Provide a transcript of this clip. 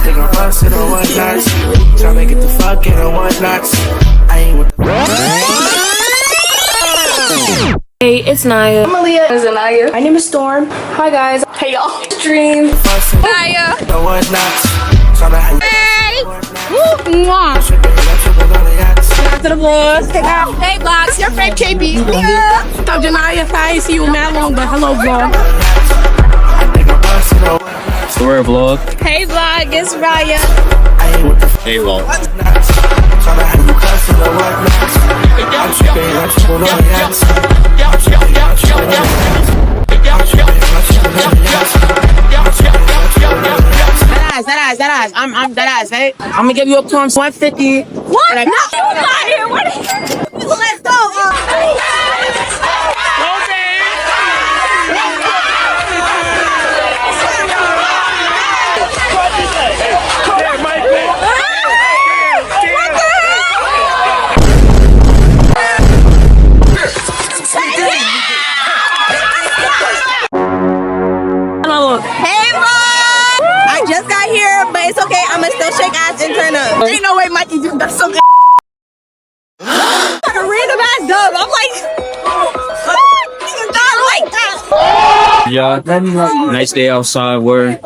think I'm busted on one knots. Tryna get the fuck in on one knots. I ain't with the. Hey, it's Niah. I'm Aaliyah. This is Niah. My name is Storm. Hi guys. Hey y'all. Dream. Niah. No one knots. Tryna have. Hey. Woo. Mwah. After the vlog. Hey, vlogs. Your friend KB. Yeah. I'm Janiyah. I ain't see you mad long, but hello vlog. We're a vlog. Hey, vlog. It's Raya. Hey vlog. That eyes. I'm that eyes, right? I'm gonna give you a plum 150. What? No, not here. What? Let's go. Hey, Mom! I just got here, but it's okay. I'ma still shake ass and turn up. Ain't no way Mikey just got some like a random ass dub. I'm like, he's not like that. Yeah, nice day outside. We're